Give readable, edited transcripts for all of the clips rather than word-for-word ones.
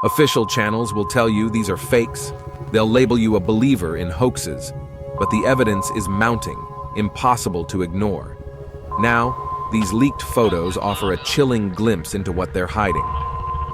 Official channels will tell you these are fakes. They'll label you a believer in hoaxes. But the evidence is mounting, impossible to ignore. Now, these leaked photos offer a chilling glimpse into what they're hiding.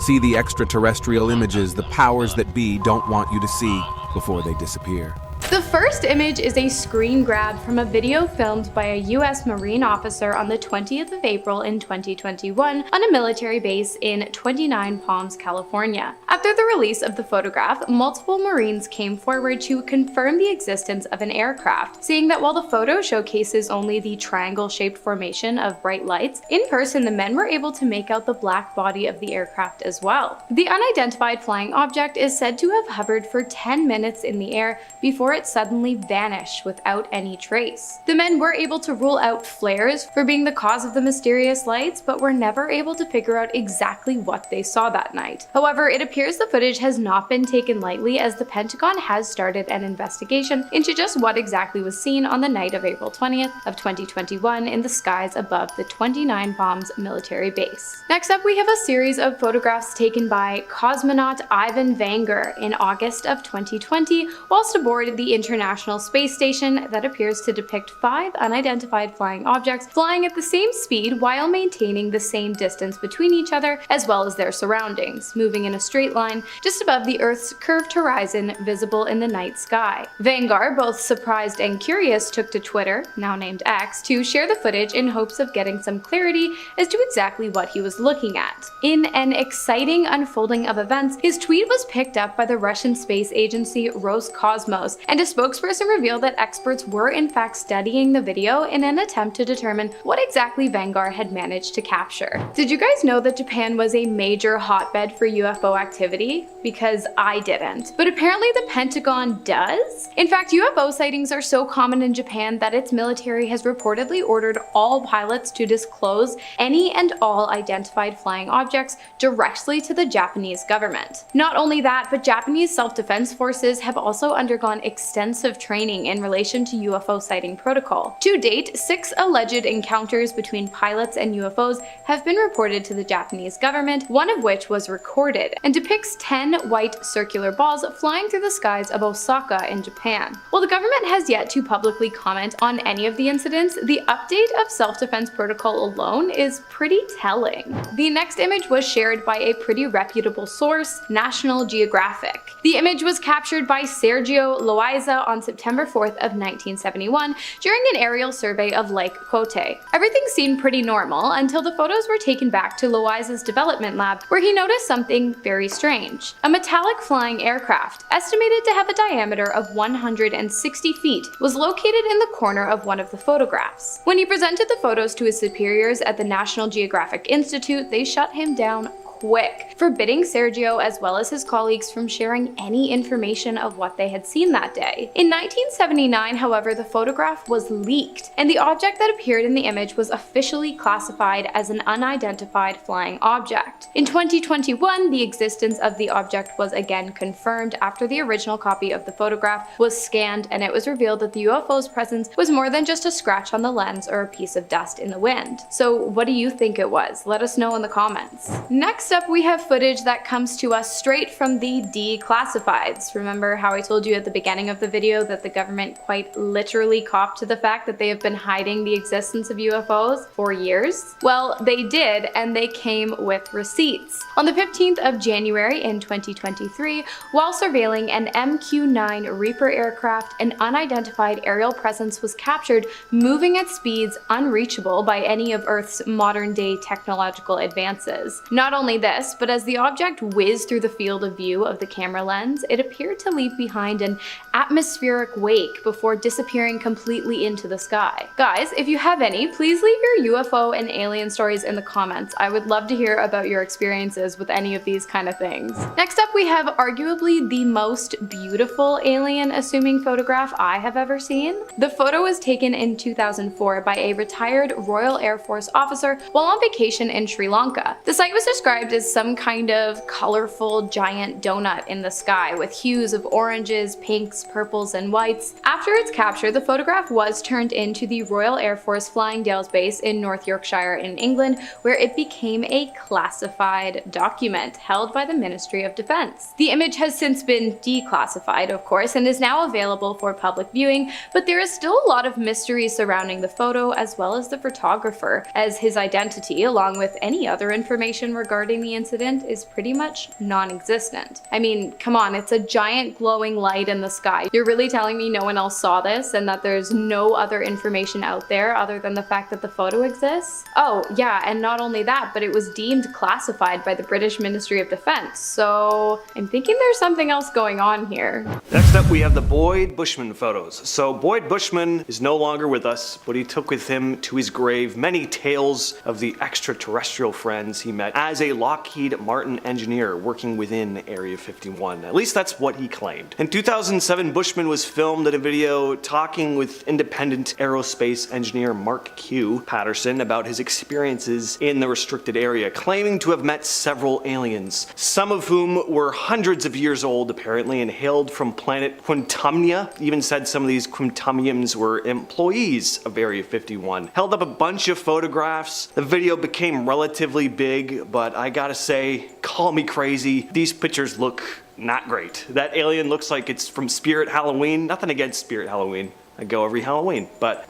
See the extraterrestrial images the powers that be don't want you to see before they disappear. The first image is a screen grab from a video filmed by a US Marine officer on the 20th of April in 2021 on a military base in 29 Palms, California. After the release of the photograph, multiple Marines came forward to confirm the existence of an aircraft, saying that while the photo showcases only the triangle-shaped formation of bright lights, in person the men were able to make out the black body of the aircraft as well. The unidentified flying object is said to have hovered for 10 minutes in the air before it suddenly vanished without any trace. The men were able to rule out flares for being the cause of the mysterious lights, but were never able to figure out exactly what they saw that night. However, it appears the footage has not been taken lightly, as the Pentagon has started an investigation into just what exactly was seen on the night of April 20th of 2021 in the skies above the 29 Palms military base. Next up, we have a series of photographs taken by cosmonaut Ivan Vangur in August of 2020 whilst aboard the International Space Station that appears to depict 5 unidentified flying objects flying at the same speed while maintaining the same distance between each other as well as their surroundings, moving in a straight line just above the Earth's curved horizon visible in the night sky. Vangur, both surprised and curious, took to Twitter, now named X, to share the footage in hopes of getting some clarity as to exactly what he was looking at. In an exciting unfolding of events, his tweet was picked up by the Russian space agency Roscosmos, and a spokesperson revealed that experts were in fact studying the video in an attempt to determine what exactly Vangur had managed to capture. Did you guys know that Japan was a major hotbed for UFO activity? Because I didn't. But apparently the Pentagon does? In fact, UFO sightings are so common in Japan that its military has reportedly ordered all pilots to disclose any and all identified flying objects directly to the Japanese government. Not only that, but Japanese self-defense forces have also undergone extensive training in relation to UFO sighting protocol. To date, 6 alleged encounters between pilots and UFOs have been reported to the Japanese government, one of which was recorded, and depicts 10 white circular balls flying through the skies of Osaka in Japan. While the government has yet to publicly comment on any of the incidents, the update of self-defense protocol alone is pretty telling. The next image was shared by a pretty reputable source, National Geographic. The image was captured by Sergio Loaiza on September 4th of 1971 during an aerial survey of Lake Cote. Everything seemed pretty normal until the photos were taken back to Loaiza's development lab, where he noticed something very strange. A metallic flying aircraft, estimated to have a diameter of 160 feet, was located in the corner of one of the photographs. When he presented the photos to his superiors at the National Geographic Institute, they shut him down quick, forbidding Sergio as well as his colleagues from sharing any information of what they had seen that day. In 1979, however, the photograph was leaked, and the object that appeared in the image was officially classified as an unidentified flying object. In 2021, the existence of the object was again confirmed after the original copy of the photograph was scanned, and it was revealed that the UFO's presence was more than just a scratch on the lens or a piece of dust in the wind. So what do you think it was? Let us know in the comments. Next up, we have footage that comes to us straight from the declassifieds. Remember how I told you at the beginning of the video that the government quite literally copped to the fact that they have been hiding the existence of UFOs for years? Well, they did, and they came with receipts. On the 15th of January in 2023, while surveilling an MQ-9 Reaper aircraft, an unidentified aerial presence was captured moving at speeds unreachable by any of Earth's modern-day technological advances. Not only this, but as the object whizzed through the field of view of the camera lens, it appeared to leave behind an atmospheric wake before disappearing completely into the sky. Guys, if you have any, please leave your UFO and alien stories in the comments. I would love to hear about your experiences with any of these kind of things. Next up, we have arguably the most beautiful alien-assuming photograph I have ever seen. The photo was taken in 2004 by a retired Royal Air Force officer while on vacation in Sri Lanka. The site was described described as some kind of colorful giant donut in the sky with hues of oranges, pinks, purples, and whites. After its capture, the photograph was turned into the Royal Air Force Flying Dales Base in North Yorkshire in England, where it became a classified document held by the Ministry of Defense. The image has since been declassified, of course, and is now available for public viewing, but there is still a lot of mystery surrounding the photo as well as the photographer, as his identity, along with any other information regarding the incident, is pretty much non-existent. I mean, come on, it's a giant glowing light in the sky. You're really telling me no one else saw this and that there's no other information out there other than the fact that the photo exists? Oh, yeah, and not only that, but it was deemed classified by the British Ministry of Defense, so I'm thinking there's something else going on here. Next up, we have the Boyd Bushman photos. So Boyd Bushman is no longer with us, but he took with him to his grave many tales of the extraterrestrial friends he met as a Lockheed Martin engineer working within Area 51. At least that's what he claimed. In 2007, Bushman was filmed in a video talking with independent aerospace engineer Mark Q. Patterson about his experiences in the restricted area, claiming to have met several aliens, some of whom were hundreds of years old apparently and hailed from planet Quintumnia. Even said some of these Quintumians were employees of Area 51. Held up a bunch of photographs. The video became relatively big, but I gotta say, call me crazy, these pictures look not great. That alien looks like it's from Spirit Halloween. Nothing against Spirit Halloween. I go every Halloween, but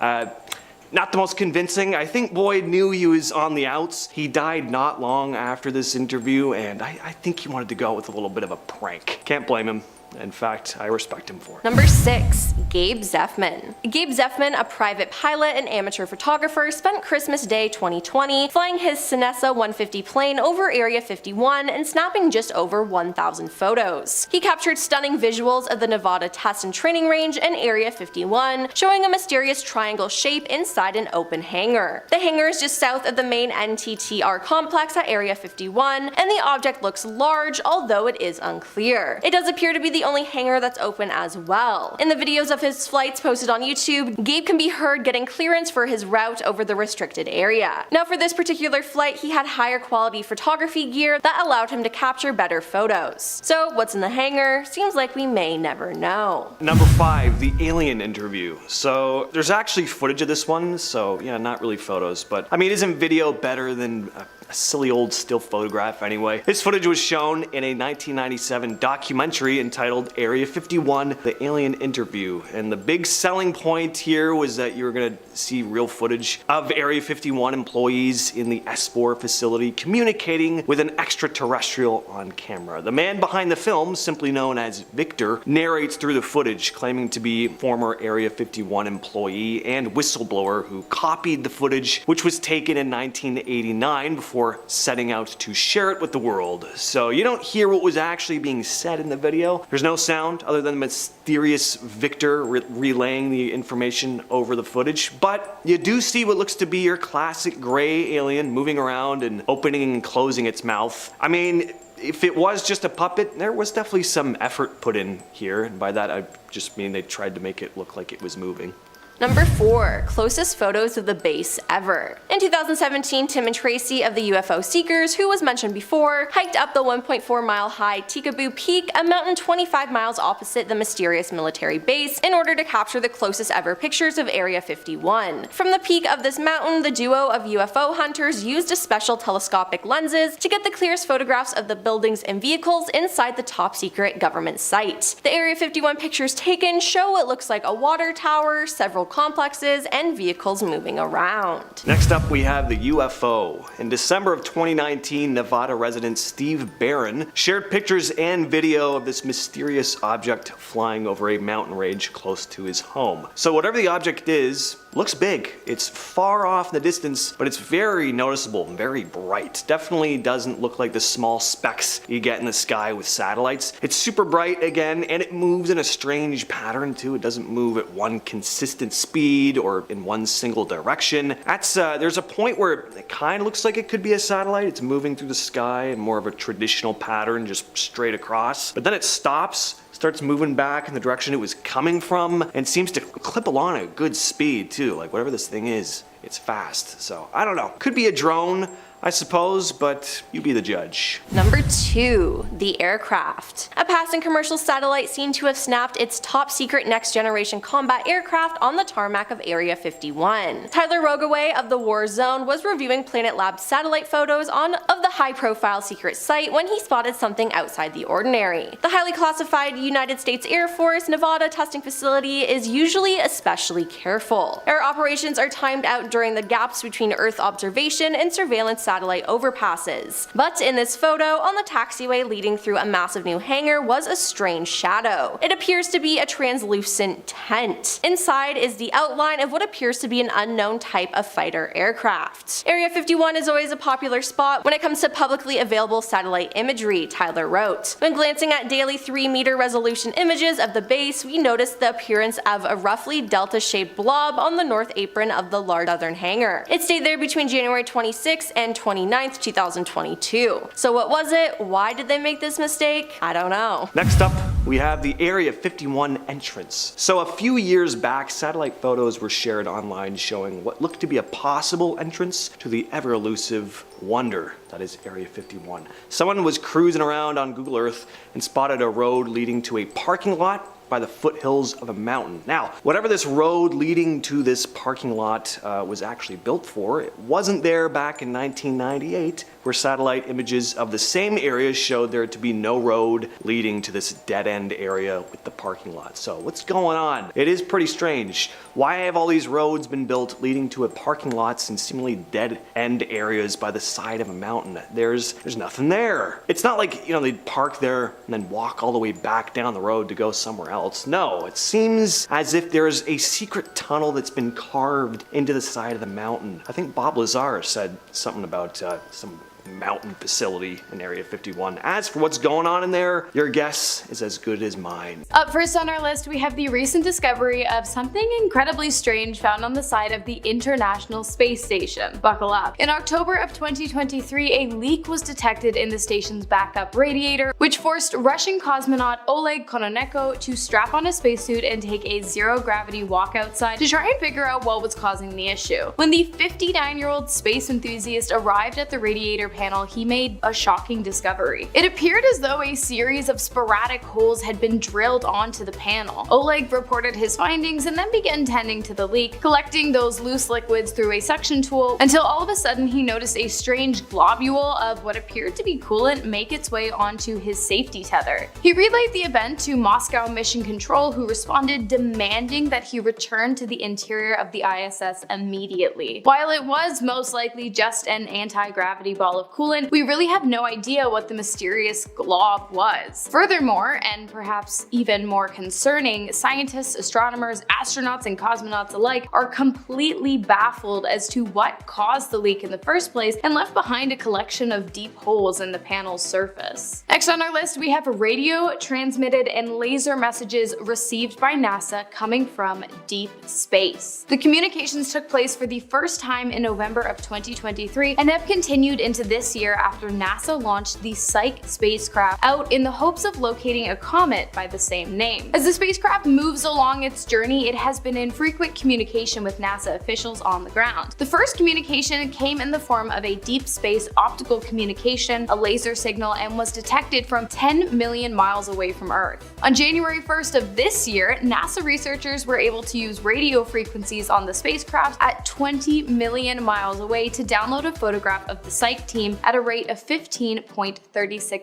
not the most convincing. I think Boyd knew he was on the outs. He died not long after this interview, and I think he wanted to go with a little bit of a prank. Can't blame him. In fact, I respect him for it. Number 6. Gabe Zeffman. Gabe Zeffman, a private pilot and amateur photographer, spent Christmas Day 2020 flying his Cessna 150 plane over Area 51 and snapping just over 1,000 photos. He captured stunning visuals of the Nevada Test and Training Range and Area 51, showing a mysterious triangle shape inside an open hangar. The hangar is just south of the main NTTR complex at Area 51, and the object looks large, although it is unclear. It does appear to be the only hangar that's open as well. In the videos of his flights posted on YouTube, Gabe can be heard getting clearance for his route over the restricted area. Now for this particular flight, he had higher quality photography gear that allowed him to capture better photos. So what's in the hangar? Seems like we may never know. Number 5, the alien interview. So there's actually footage of this one, so yeah, not really photos, but I mean, isn't video better than a silly old still photograph anyway? This footage was shown in a 1997 documentary entitled Area 51, The Alien Interview, and the big selling point here was that you were going to see real footage of Area 51 employees in the S4 facility communicating with an extraterrestrial on camera. The man behind the film, simply known as Victor, narrates through the footage, claiming to be former Area 51 employee and whistleblower who copied the footage, which was taken in 1989 before setting out to share it with the world. So you don't hear what was actually being said in the video. There's no sound other than the mysterious Victor relaying the information over the footage, but you do see what looks to be your classic gray alien moving around and opening and closing its mouth. I mean, if it was just a puppet, there was definitely some effort put in here, and by that I just mean they tried to make it look like it was moving. Number 4. Closest photos of the base ever. In 2017, Tim and Tracy of the UFO Seekers, who was mentioned before, hiked up the 1.4 mile high Tikaboo Peak, a mountain 25 miles opposite the mysterious military base, in order to capture the closest ever pictures of Area 51. From the peak of this mountain, the duo of UFO hunters used a special telescopic lenses to get the clearest photographs of the buildings and vehicles inside the top secret government site. The Area 51 pictures taken show what looks like a water tower, several complexes, and vehicles moving around. Next up, we have the UFO. In December of 2019, Nevada resident Steve Barron shared pictures and video of this mysterious object flying over a mountain range close to his home. So whatever the object is, looks big. It's far off in the distance, but it's very noticeable and very bright. Definitely doesn't look like the small specks you get in the sky with satellites. It's super bright again, and it moves in a strange pattern too. It doesn't move at one consistent speed or in one single direction. There's a point where it kind of looks like it could be a satellite. It's moving through the sky in more of a traditional pattern, just straight across. But then it stops, starts moving back in the direction it was coming from, and seems to clip along at a good speed too. Like whatever this thing is, it's fast. So I don't know. Could be a drone. I suppose, but you be the judge. Number 2. The aircraft. A passing commercial satellite seemed to have snapped its top secret next generation combat aircraft on the tarmac of Area 51. Tyler Rogaway of the War Zone was reviewing Planet Labs satellite photos of the high profile secret site when he spotted something outside the ordinary. The highly classified United States Air Force Nevada testing facility is usually especially careful. Air operations are timed out during the gaps between Earth observation and surveillance satellite overpasses. But in this photo, on the taxiway leading through a massive new hangar was a strange shadow. It appears to be a translucent tent. Inside is the outline of what appears to be an unknown type of fighter aircraft. Area 51 is always a popular spot when it comes to publicly available satellite imagery, Tyler wrote. When glancing at daily 3-meter resolution images of the base, we noticed the appearance of a roughly delta-shaped blob on the north apron of the large southern hangar. It stayed there between January 26 and 29th, 2022. So what was it? Why did they make this mistake? I don't know. Next up, we have the Area 51 entrance. So a few years back, satellite photos were shared online showing what looked to be a possible entrance to the ever-elusive wonder that is Area 51. Someone was cruising around on Google Earth and spotted a road leading to a parking lot by the foothills of a mountain. Now, whatever this road leading to this parking lot was actually built for, it wasn't there back in 1998, where satellite images of the same area showed there to be no road leading to this dead-end area with the parking lot. So what's going on? It is pretty strange. Why have all these roads been built leading to a parking lots in seemingly dead-end areas by the side of a mountain? There's nothing there. It's not like, they'd park there and then walk all the way back down the road to go somewhere else. No, it seems as if there's a secret tunnel that's been carved into the side of the mountain. I think Bob Lazar said something about some mountain facility in Area 51. As for what's going on in there, your guess is as good as mine. Up first on our list, we have the recent discovery of something incredibly strange found on the side of the International Space Station. Buckle up. In October of 2023, a leak was detected in the station's backup radiator, which forced Russian cosmonaut Oleg Kononenko to strap on a spacesuit and take a zero-gravity walk outside to try and figure out what was causing the issue. When the 59-year-old space enthusiast arrived at the radiator panel, he made a shocking discovery. It appeared as though a series of sporadic holes had been drilled onto the panel. Oleg reported his findings and then began tending to the leak, collecting those loose liquids through a suction tool, until all of a sudden he noticed a strange globule of what appeared to be coolant make its way onto his safety tether. He relayed the event to Moscow Mission Control, who responded demanding that he return to the interior of the ISS immediately. While it was most likely just an anti-gravity ball of coolant, we really have no idea what the mysterious glob was. Furthermore, and perhaps even more concerning, scientists, astronomers, astronauts, and cosmonauts alike are completely baffled as to what caused the leak in the first place and left behind a collection of deep holes in the panel's surface. Next on our list, we have radio transmitted and laser messages received by NASA coming from deep space. The communications took place for the first time in November of 2023 and have continued into this year after NASA launched the Psyche spacecraft out in the hopes of locating a comet by the same name. As the spacecraft moves along its journey, it has been in frequent communication with NASA officials on the ground. The first communication came in the form of a deep space optical communication, a laser signal, and was detected from 10 million miles away from Earth. On January 1st of this year, NASA researchers were able to use radio frequencies on the spacecraft at 20 million miles away to download a photograph of the Psyche team at a rate of 15.36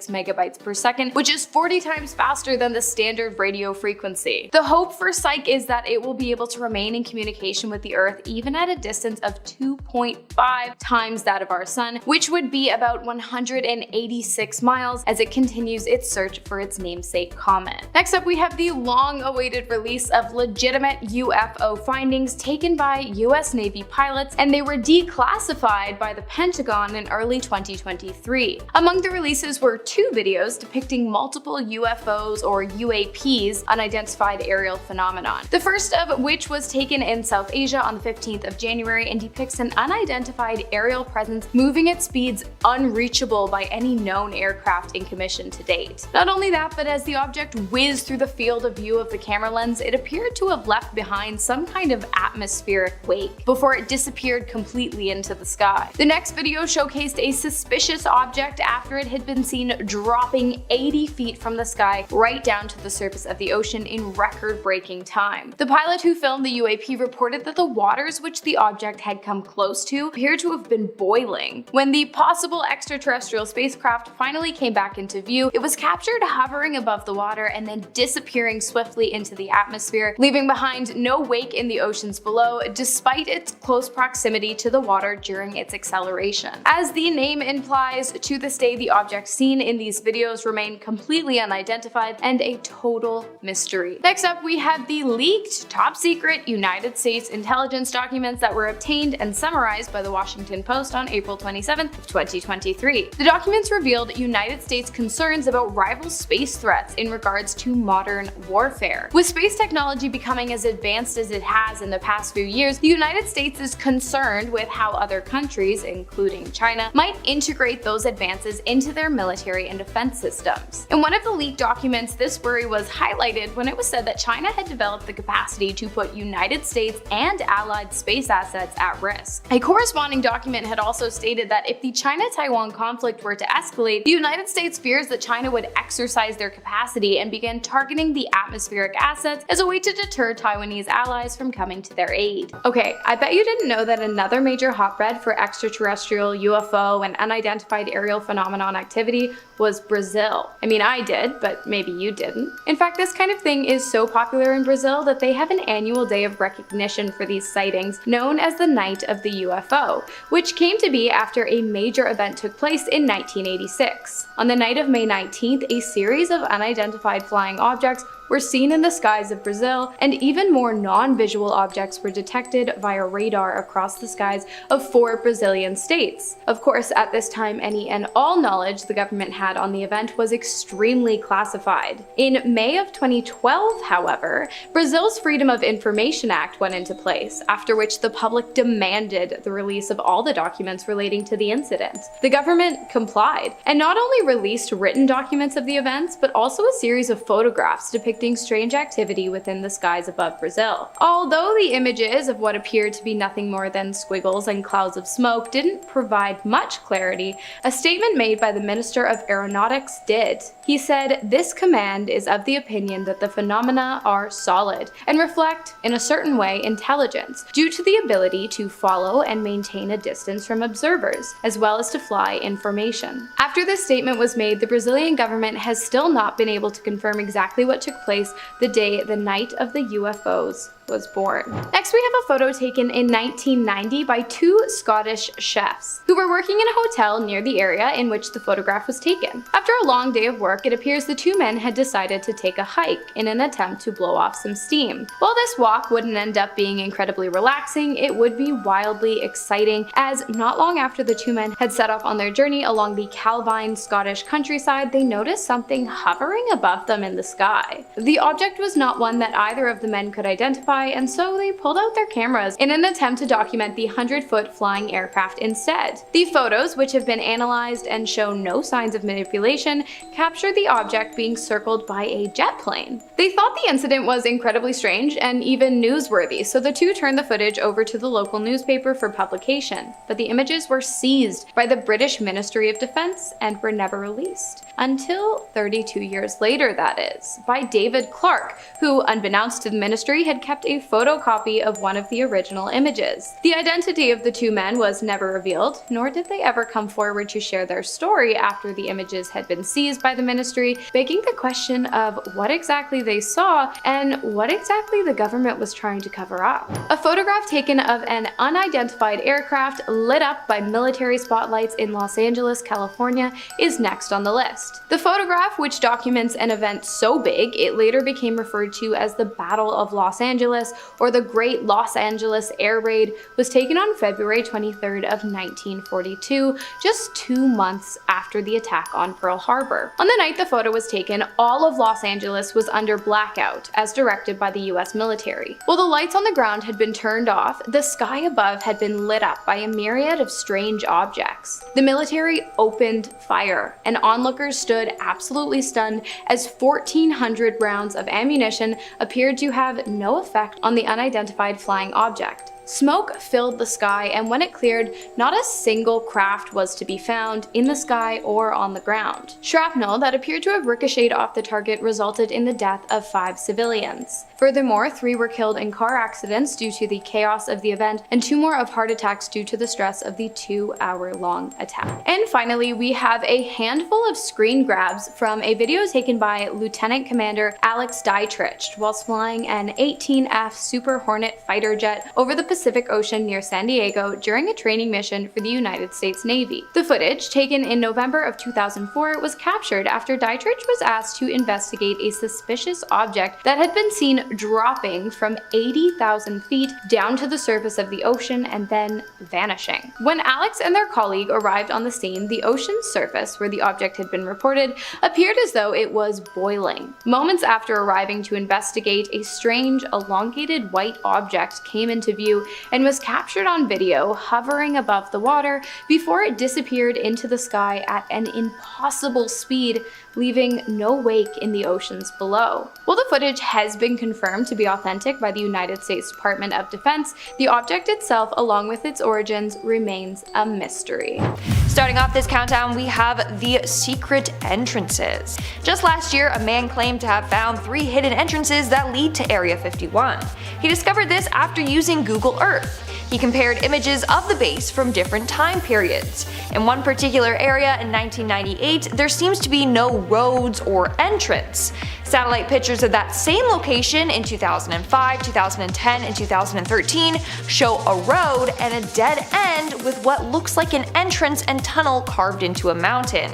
megabytes per second, which is 40 times faster than the standard radio frequency. The hope for Psyche is that it will be able to remain in communication with the Earth even at a distance of 2.5 times that of our Sun, which would be about 186 miles as it continues its search for its namesake comet. Next up, we have the long-awaited release of legitimate UFO findings taken by US Navy pilots, and they were declassified by the Pentagon in early 2023. Among the releases were 2 videos depicting multiple UFOs or UAPs, unidentified aerial phenomenon. The first of which was taken in South Asia on the 15th of January and depicts an unidentified aerial presence moving at speeds unreachable by any known aircraft in commission to date. Not only that, but as the object whizzed through the field of view of the camera lens, it appeared to have left behind some kind of atmospheric wake before it disappeared completely into the sky. The next video showcased a suspicious object after it had been seen dropping 80 feet from the sky right down to the surface of the ocean in record-breaking time. The pilot who filmed the UAP reported that the waters which the object had come close to appeared to have been boiling. When the possible extraterrestrial spacecraft finally came back into view, it was captured hovering above the water and then disappearing swiftly into the atmosphere, leaving behind no wake in the oceans below, despite its close proximity to the water during its acceleration. As the name implies, to this day the objects seen in these videos remain completely unidentified and a total mystery. Next up, we have the leaked, top-secret United States intelligence documents that were obtained and summarized by the Washington Post on April 27th of 2023. The documents revealed United States concerns about rival space threats in regards to modern warfare. With space technology becoming as advanced as it has in the past few years, the United States is concerned with how other countries, including China, might integrate those advances into their military and defense systems. In one of the leaked documents, this worry was highlighted when it was said that China had developed the capacity to put United States and allied space assets at risk. A corresponding document had also stated that if the China-Taiwan conflict were to escalate, the United States fears that China would exercise their capacity and begin targeting the atmospheric assets as a way to deter Taiwanese allies from coming to their aid. Okay, I bet you didn't know that another major hotbed for extraterrestrial, UFO, and unidentified aerial phenomenon activity was Brazil. I mean, I did, but maybe you didn't. In fact, this kind of thing is so popular in Brazil that they have an annual day of recognition for these sightings known as the Night of the UFO, which came to be after a major event took place in 1986. On the night of May 19th, a series of unidentified flying objects were seen in the skies of Brazil, and even more non-visual objects were detected via radar across the skies of 4 Brazilian states. Of course, at this time, any and all knowledge the government had on the event was extremely classified. In May of 2012, however, Brazil's Freedom of Information Act went into place, after which the public demanded the release of all the documents relating to the incident. The government complied, and not only released written documents of the events, but also a series of photographs depicting strange activity within the skies above Brazil. Although the images of what appeared to be nothing more than squiggles and clouds of smoke didn't provide much clarity, a statement made by the Minister of Aeronautics did. He said, "This command is of the opinion that the phenomena are solid and reflect, in a certain way, intelligence, due to the ability to follow and maintain a distance from observers, as well as to fly information." After this statement was made, the Brazilian government has still not been able to confirm exactly what took place the day the Night of the UFOs was born. Next, we have a photo taken in 1990 by 2 Scottish chefs who were working in a hotel near the area in which the photograph was taken. After a long day of work, it appears the 2 men had decided to take a hike in an attempt to blow off some steam. While this walk wouldn't end up being incredibly relaxing, it would be wildly exciting, as not long after the 2 men had set off on their journey along the Calvine Scottish countryside, they noticed something hovering above them in the sky. The object was not one that either of the men could identify, and so they pulled out their cameras in an attempt to document the 100-foot flying aircraft instead. The photos, which have been analyzed and show no signs of manipulation, capture the object being circled by a jet plane. They thought the incident was incredibly strange and even newsworthy, so the 2 turned the footage over to the local newspaper for publication, but the images were seized by the British Ministry of Defense and were never released. Until 32 years later, that is, by David Clark, who, unbeknownst to the ministry, had kept a photocopy of one of the original images. The identity of the 2 men was never revealed, nor did they ever come forward to share their story after the images had been seized by the ministry, begging the question of what exactly they saw and what exactly the government was trying to cover up. A photograph taken of an unidentified aircraft lit up by military spotlights in Los Angeles, California, is next on the list. The photograph, which documents an event so big it later became referred to as the Battle of Los Angeles, Angeles or the Great Los Angeles Air Raid was taken on February 23rd of 1942, just 2 months after the attack on Pearl Harbor. On the night the photo was taken, all of Los Angeles was under blackout, as directed by the US military. While the lights on the ground had been turned off, the sky above had been lit up by a myriad of strange objects. The military opened fire, and onlookers stood absolutely stunned as 1,400 rounds of ammunition appeared to have no effect on the unidentified flying object. Smoke filled the sky, and when it cleared, not a single craft was to be found in the sky or on the ground. Shrapnel that appeared to have ricocheted off the target resulted in the death of 5 civilians. Furthermore, 3 were killed in car accidents due to the chaos of the event, and 2 more of heart attacks due to the stress of the 2-hour-long attack. And finally, we have a handful of screen grabs from a video taken by Lieutenant Commander Alex Dietrich whilst flying an 18F Super Hornet fighter jet over the Pacific Ocean near San Diego during a training mission for the United States Navy. The footage, taken in November of 2004, was captured after Dietrich was asked to investigate a suspicious object that had been seen dropping from 80,000 feet down to the surface of the ocean and then vanishing. When Alex and their colleague arrived on the scene, the ocean's surface, where the object had been reported, appeared as though it was boiling. Moments after arriving to investigate, a strange, elongated white object came into view and was captured on video hovering above the water before it disappeared into the sky at an impossible speed, leaving no wake in the oceans below. While the footage has been confirmed to be authentic by the United States Department of Defense, the object itself, along with its origins, remains a mystery. Starting off this countdown, we have the secret entrances. Just last year, a man claimed to have found 3 hidden entrances that lead to Area 51. He discovered this after using Google Earth. He compared images of the base from different time periods. In one particular area in 1998, there seems to be no roads or entrance. Satellite pictures of that same location in 2005, 2010, and 2013 show a road and a dead end with what looks like an entrance and tunnel carved into a mountain.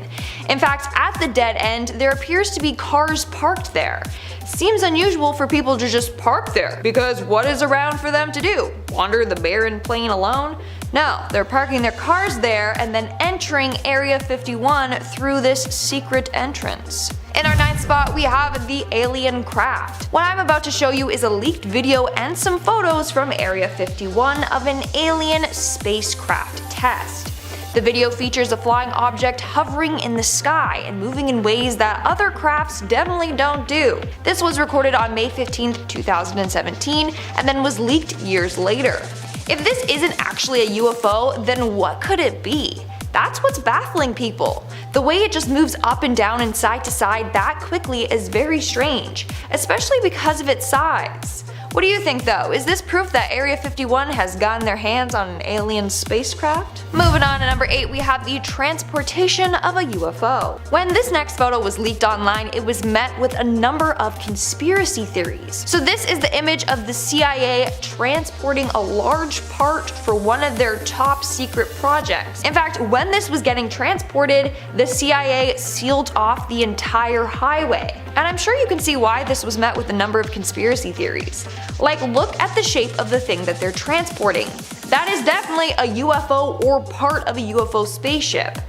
In fact, at the dead end, there appears to be cars parked there. Seems unusual for people to just park there, because what is around for them to do? Wander the barren plain alone? No, they're parking their cars there and then entering Area 51 through this secret entrance. In our 9th spot, we have the alien craft. What I'm about to show you is a leaked video and some photos from Area 51 of an alien spacecraft test. The video features a flying object hovering in the sky and moving in ways that other crafts definitely don't do. This was recorded on May 15, 2017, and then was leaked years later. If this isn't actually a UFO, then what could it be? That's what's baffling people. The way it just moves up and down and side to side that quickly is very strange, especially because of its size. What do you think though? Is this proof that Area 51 has gotten their hands on an alien spacecraft? Moving on to number 8, we have the transportation of a UFO. When this next photo was leaked online, it was met with a number of conspiracy theories. So this is the image of the CIA transporting a large part for one of their top secret projects. In fact, when this was getting transported, the CIA sealed off the entire highway. And I'm sure you can see why this was met with a number of conspiracy theories. Like, look at the shape of the thing that they're transporting. That is definitely a UFO or part of a UFO spaceship.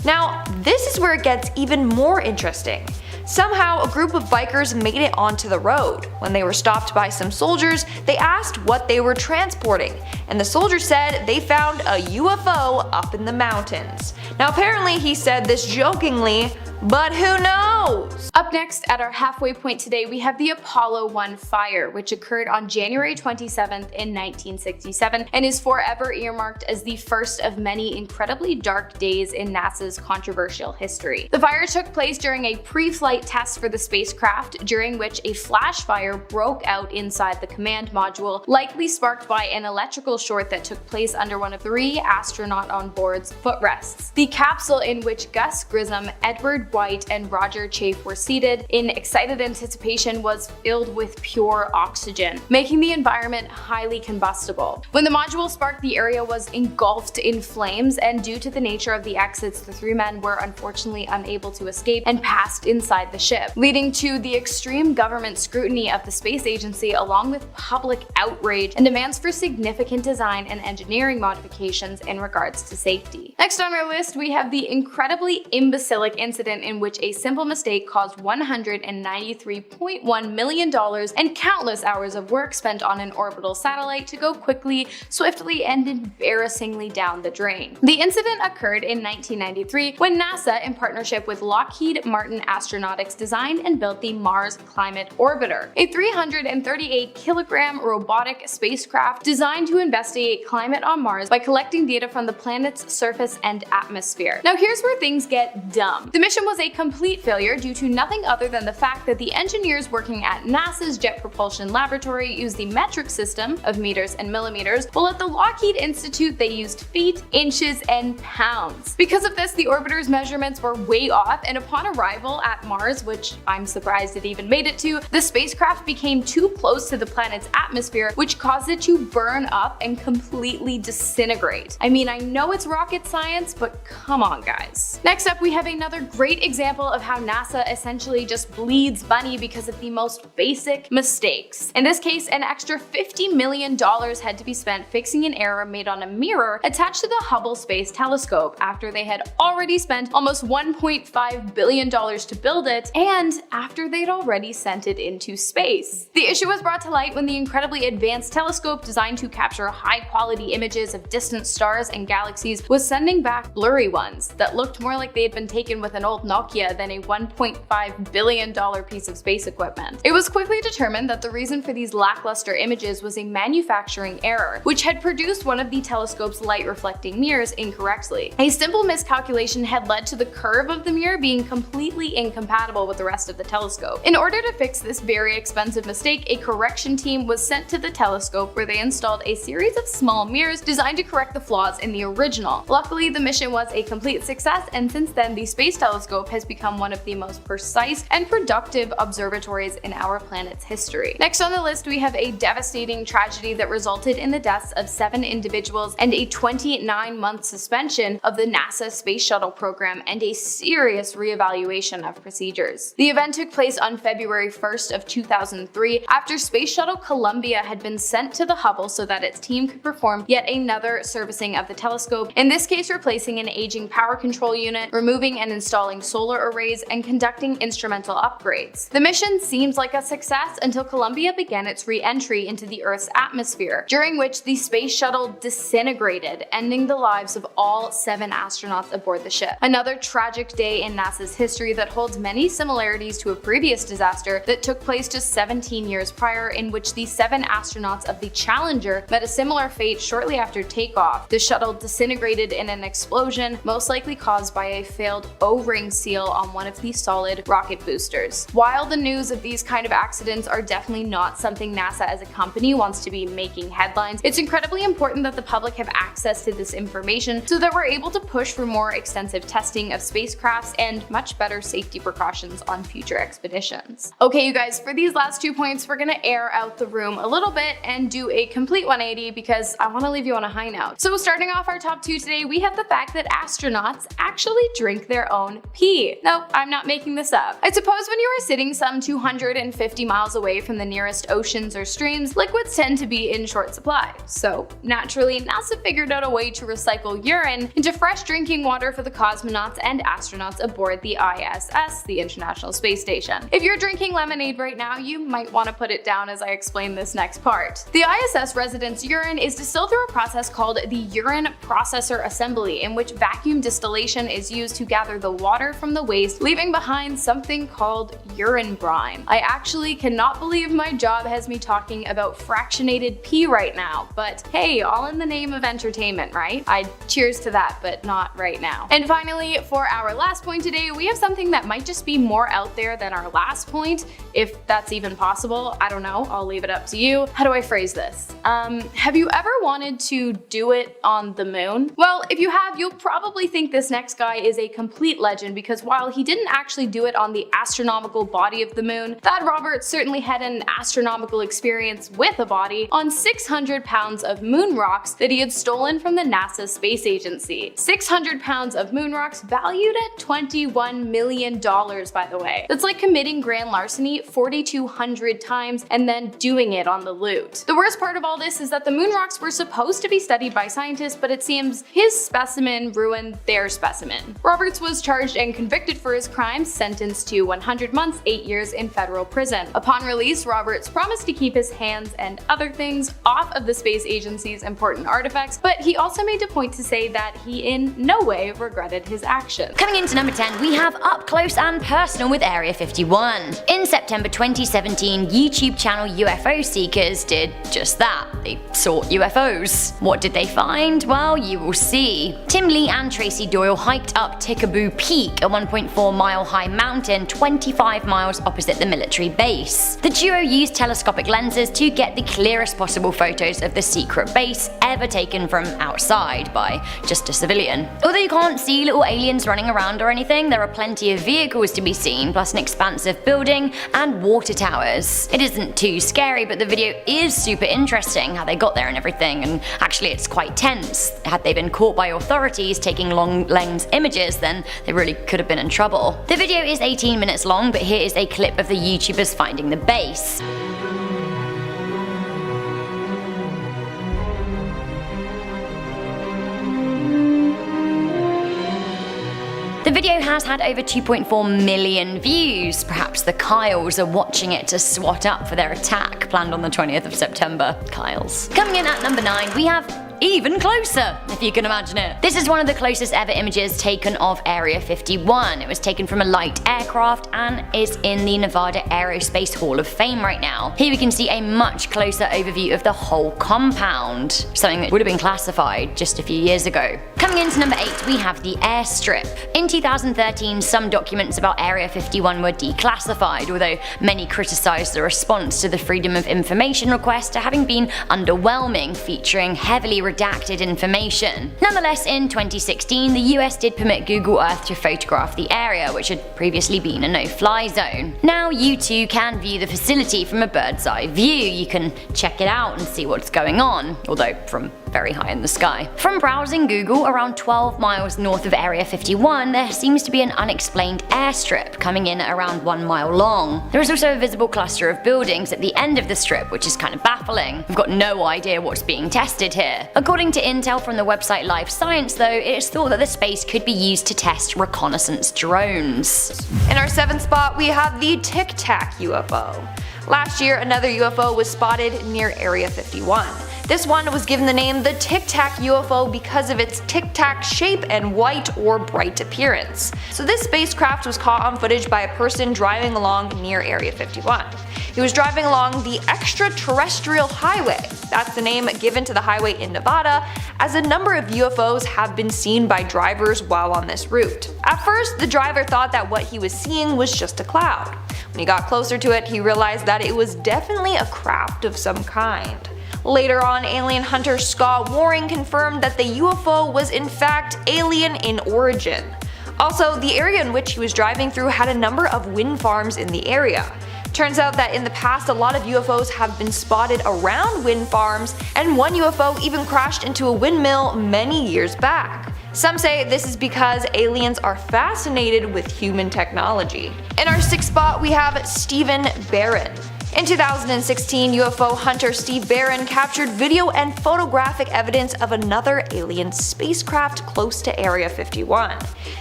Now, this is where it gets even more interesting. Somehow, a group of bikers made it onto the road. When they were stopped by some soldiers, they asked what they were transporting, and the soldier said they found a UFO up in the mountains. Now apparently he said this jokingly, but who knows? Up next, at our halfway point today, we have the Apollo 1 fire, which occurred on January 27th in 1967 and is forever earmarked as the first of many incredibly dark days in NASA's controversial history. The fire took place during a pre-flight test for the spacecraft, during which a flash fire broke out inside the command module, likely sparked by an electrical short that took place under one of 3 astronaut on board's footrests. The capsule in which Gus Grissom, Edward Richard White and Roger Chafe were seated in excited anticipation was filled with pure oxygen, making the environment highly combustible. When the module sparked, the area was engulfed in flames, and due to the nature of the exits, the three men were unfortunately unable to escape and passed inside the ship, leading to the extreme government scrutiny of the space agency along with public outrage and demands for significant design and engineering modifications in regards to safety. Next on our list, we have the incredibly imbecilic incident in which a simple mistake caused $193.1 million and countless hours of work spent on an orbital satellite to go quickly, swiftly, and embarrassingly down the drain. The incident occurred in 1993 when NASA, in partnership with Lockheed Martin Astronautics, designed and built the Mars Climate Orbiter, a 338-kilogram robotic spacecraft designed to investigate climate on Mars by collecting data from the planet's surface and atmosphere. Now here's where things get dumb. The mission was a complete failure due to nothing other than the fact that the engineers working at NASA's Jet Propulsion Laboratory used the metric system of meters and millimeters, while at the Lockheed Institute they used feet, inches, and pounds. Because of this, the orbiter's measurements were way off, and upon arrival at Mars, which I'm surprised it even made it to, the spacecraft became too close to the planet's atmosphere, which caused it to burn up and completely disintegrate. I mean, I know it's rocket science, but come on, guys. Next up, we have another great example of how NASA essentially just bleeds money because of the most basic mistakes. In this case, an extra $50 million had to be spent fixing an error made on a mirror attached to the Hubble Space Telescope after they had already spent almost $1.5 billion to build it, and after they'd already sent it into space. The issue was brought to light when the incredibly advanced telescope designed to capture high-quality images of distant stars and galaxies was sending back blurry ones that looked more like they had been taken with an old Nokia than a $1.5 billion piece of space equipment. It was quickly determined that the reason for these lackluster images was a manufacturing error, which had produced one of the telescope's light-reflecting mirrors incorrectly. A simple miscalculation had led to the curve of the mirror being completely incompatible with the rest of the telescope. In order to fix this very expensive mistake, a correction team was sent to the telescope where they installed a series of small mirrors designed to correct the flaws in the original. Luckily, the mission was a complete success, and since then the Space Telescope has become one of the most precise and productive observatories in our planet's history. Next on the list, we have a devastating tragedy that resulted in the deaths of 7 individuals and a 29-month suspension of the NASA Space Shuttle program and a serious reevaluation of procedures. The event took place on February 1st of 2003 after Space Shuttle Columbia had been sent to the Hubble so that its team could perform yet another servicing of the telescope, in this case replacing an aging power control unit, removing and installing solar arrays, and conducting instrumental upgrades. The mission seems like a success until Columbia began its re-entry into the Earth's atmosphere, during which the space shuttle disintegrated, ending the lives of all 7 astronauts aboard the ship. Another tragic day in NASA's history that holds many similarities to a previous disaster that took place just 17 years prior, in which the 7 astronauts of the Challenger met a similar fate shortly after takeoff. The shuttle disintegrated in an explosion, most likely caused by a failed O-ring seal on one of the solid rocket boosters. While the news of these kind of accidents are definitely not something NASA as a company wants to be making headlines, it's incredibly important that the public have access to this information so that we're able to push for more extensive testing of spacecrafts and much better safety precautions on future expeditions. Okay, you guys, for these last 2 points, we're gonna air out the room a little bit and do a complete 180 because I want to leave you on a high note. So starting off our top 2 today, we have the fact that astronauts actually drink their own pee. No, I'm not making this up. I suppose when you are sitting some 250 miles away from the nearest oceans or streams, liquids tend to be in short supply. So naturally, NASA figured out a way to recycle urine into fresh drinking water for the cosmonauts and astronauts aboard the ISS, the International Space Station. If you're drinking lemonade right now, you might want to put it down as I explain this next part. The ISS residents' urine is distilled through a process called the urine processor assembly, in which vacuum distillation is used to gather the water from the waste, leaving behind something called urine brine. I actually cannot believe my job has me talking about fractionated pee right now, but hey, all in the name of entertainment, right? I'd cheers to that, but not right now. And finally, for our last point today, we have something that might just be more out there than our last point, if that's even possible. I don't know, I'll leave it up to you. How do I phrase this? Have you ever wanted to do it on the moon? Well, if you have, you'll probably think this next guy is a complete legend because while he didn't actually do it on the astronomical body of the moon, Thad Roberts certainly had an astronomical experience with a body on 600 pounds of moon rocks that he had stolen from the NASA space agency. 600 pounds of moon rocks valued at $21 million, by the way. That's like committing grand larceny 4,200 times and then doing it on the loot. The worst part of all this is that the moon rocks were supposed to be studied by scientists, but it seems his specimen ruined their specimen. Roberts was charged and convicted for his crimes, sentenced to 100 months, 8 years in federal prison. Upon release, Roberts promised to keep his hands and other things off of the space agency's important artifacts, but he also made a point to say that he in no way regretted his actions. Coming into number 10, we have Up Close and Personal with Area 51. In September 2017, YouTube channel UFO Seekers did just that. They sought UFOs. What did they find? Well, you will see. Tim Lee and Tracy Doyle hiked up Tickaboo Peak, a 1.4 mile high mountain 25 miles opposite the military base. The duo used telescopic lenses to get the clearest possible photos of the secret base ever taken from outside by just a civilian. Although you can't see little aliens running around or anything, there are plenty of vehicles to be seen, plus an expansive building and water towers. It isn't too scary, but the video is super interesting, how they got there and everything, and actually it's quite tense. Had they been caught by authorities taking long lens images, then they really could have been in trouble. The video is 18 minutes long, but here is a clip of the YouTubers finding the base. The video has had over 2.4 million views. Perhaps the Kyles are watching it to swat up for their attack planned on the 20th of September. Kyles. Coming in at number 9, we have Even Closer, if you can imagine it. This is one of the closest ever images taken of Area 51. It was taken from a light aircraft and is in the Nevada Aerospace Hall of Fame right now. Here we can see a much closer overview of the whole compound, something that would have been classified just a few years ago. Coming into number 8, we have the airstrip. In 2013, some documents about Area 51 were declassified, although many criticized the response to the Freedom of Information request to having been underwhelming, featuring heavily redacted information. Nonetheless, in 2016, the US did permit Google Earth to photograph the area, which had previously been a no-fly zone. Now you too can view the facility from a bird's eye view. You can check it out and see what's going on, although from very high in the sky. From browsing Google, around 12 miles north of Area 51, there seems to be an unexplained airstrip coming in at around 1 mile long. There is also a visible cluster of buildings at the end of the strip, which is kind of baffling. We've got no idea what's being tested here. According to intel from the website Live Science though, it is thought that the space could be used to test reconnaissance drones. In our 7th spot, we have the Tic Tac UFO. Last year, another UFO was spotted near Area 51. This one was given the name the Tic Tac UFO because of its tic tac shape and white or bright appearance. So this spacecraft was caught on footage by a person driving along near Area 51. He was driving along the Extraterrestrial Highway. That's the name given to the highway in Nevada, as a number of UFOs have been seen by drivers while on this route. At first, the driver thought that what he was seeing was just a cloud. When he got closer to it, he realized that it was definitely a craft of some kind. Later on, alien hunter Scott Waring confirmed that the UFO was in fact alien in origin. Also, the area in which he was driving through had a number of wind farms in the area. Turns out that in the past a lot of UFOs have been spotted around wind farms, and one UFO even crashed into a windmill many years back. Some say this is because aliens are fascinated with human technology. In our 6th spot, we have Stephen Barron. In 2016, UFO hunter Steve Barron captured video and photographic evidence of another alien spacecraft close to Area 51.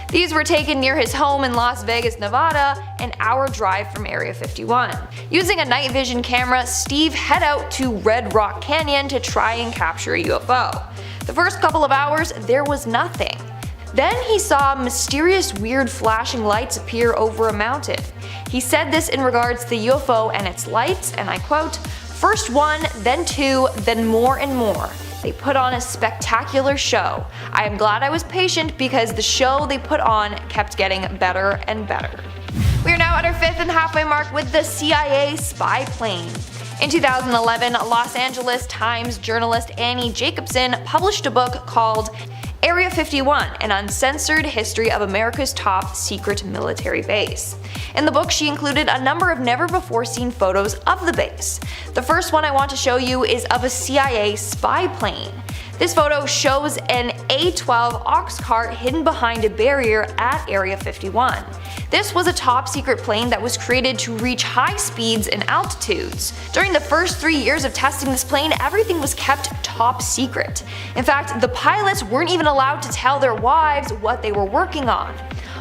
These were taken near his home in Las Vegas, Nevada, an hour drive from Area 51. Using a night vision camera, Steve head out to Red Rock Canyon to try and capture a UFO. The first couple of hours, there was nothing. Then he saw mysterious weird flashing lights appear over a mountain. He said this in regards to the UFO and its lights, and I quote, "First one, then two, then more and more. They put on a spectacular show. I am glad I was patient because the show they put on kept getting better and better." We are now at our 5th and halfway mark with the CIA spy plane. In 2011, Los Angeles Times journalist Annie Jacobson published a book called Area 51, an uncensored history of America's top secret military base. In the book, she included a number of never-before-seen photos of the base. The first one I want to show you is of a CIA spy plane. This photo shows an A-12 ox cart hidden behind a barrier at Area 51. This was a top secret plane that was created to reach high speeds and altitudes. During the first 3 years of testing this plane, everything was kept top secret. In fact, the pilots weren't even allowed to tell their wives what they were working on.